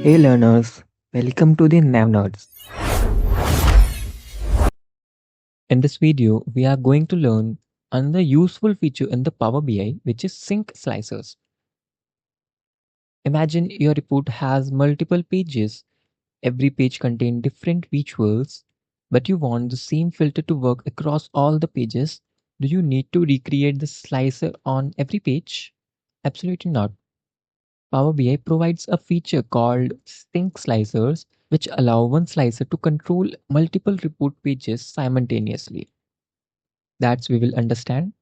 Hey learners, welcome to the Nav Nerds. In this video, we are going to learn another useful feature in the Power BI, which is sync slicers. Imagine your report has multiple pages. Every page contains different visuals, but you want the same filter to work across all the pages. Do you need to recreate the slicer on every page? Absolutely not. Power BI provides a feature called sync slicers, which allow one slicer to control multiple report pages simultaneously. That's we will understand.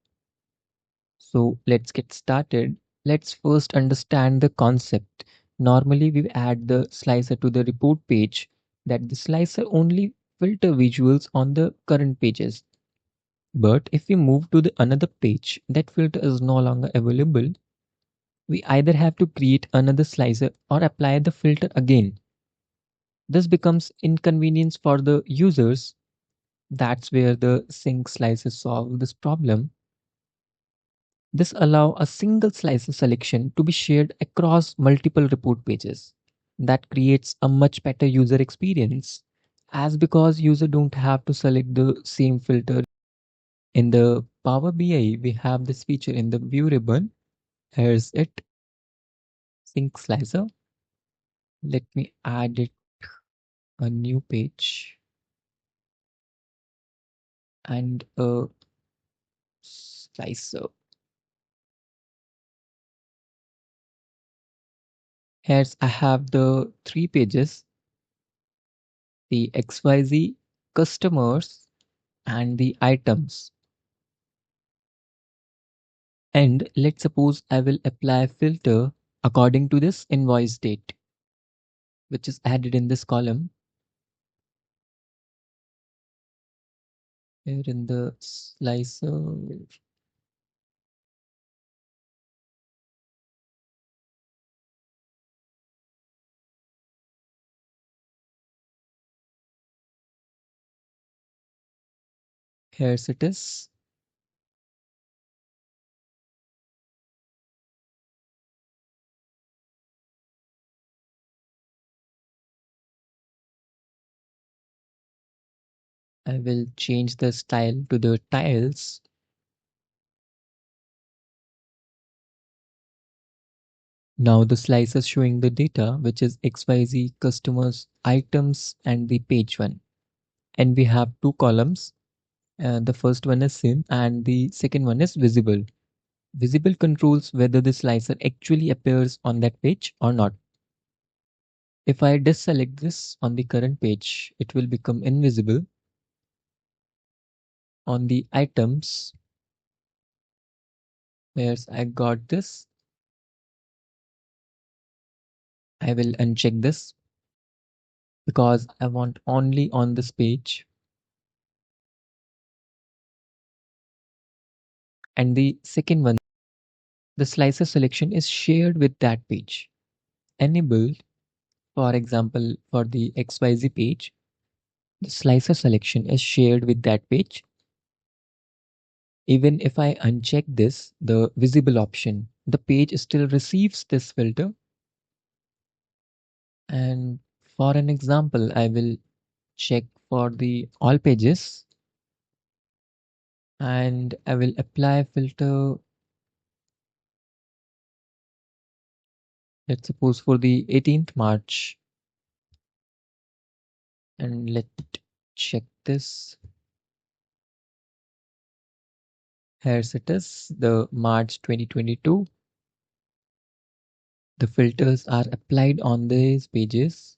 So let's get started. Let's first understand the concept. Normally we add the slicer to the report page that the slicer only filter visuals on the current pages. But if we move to the another page, that filter is no longer available. We either have to create another slicer or apply the filter again. This becomes inconvenience for the users. That's where the sync slices solve this problem. This allow a single slicer selection to be shared across multiple report pages. That creates a much better user experience as because user don't have to select the same filter. In the Power BI, we have this feature in the view ribbon. Here's it, sync slicer. Let me add it a new page and a slicer. Here's I have the three pages, the XYZ, customers, and the items. And let's suppose I will apply a filter according to this invoice date, which is added in this column. Here in the slicer, here's it is. I will change the style to the tiles. Now the slicer showing the data, which is XYZ, customers, items, and the page one. And we have two columns. The first one is sim and the second one is visible. Visible controls whether the slicer actually appears on that page or not. If I deselect this on the current page, it will become invisible. On the items, where I got this, I will uncheck this because I want only on this page. And the second one, the slicer selection is shared with that page. Enabled, for example, for the XYZ page, the slicer selection is shared with that page. Even if I uncheck this, the visible option, the page still receives this filter. And for an example, I will check for the all pages and I will apply filter. Let's suppose for the 18th March and let's check this. Here's it is, the March 2022. The filters are applied on these pages.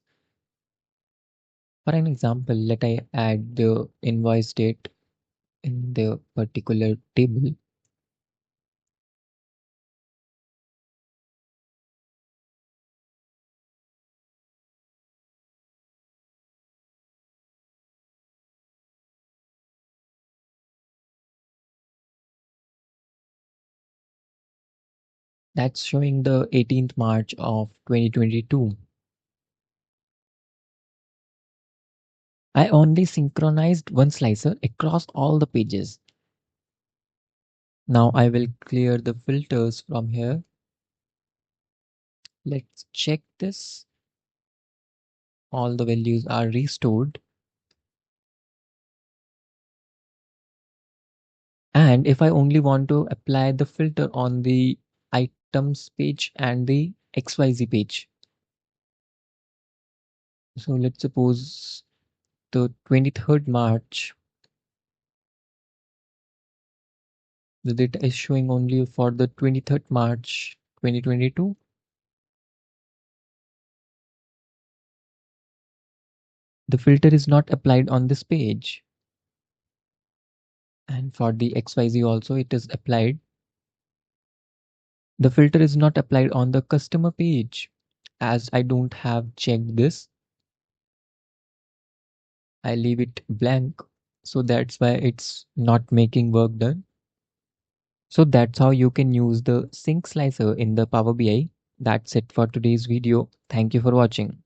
For an example, let I add the invoice date in the particular table. That's showing the 18th March of 2022. I only synchronized one slicer across all the pages. Now I will clear the filters from here. Let's check this. all the values are restored. And if I only want to apply the filter on the items page and the XYZ page. So let's suppose the 23rd March, the data is showing only for the 23rd March 2022. The filter is not applied on this page. And for the XYZ also it is applied. The filter is not applied on the customer page. As I don't have checked this, I leave it blank. So that's why it's not making work done. So that's how you can use the sync slicer in the Power BI. That's it for today's video. Thank you for watching.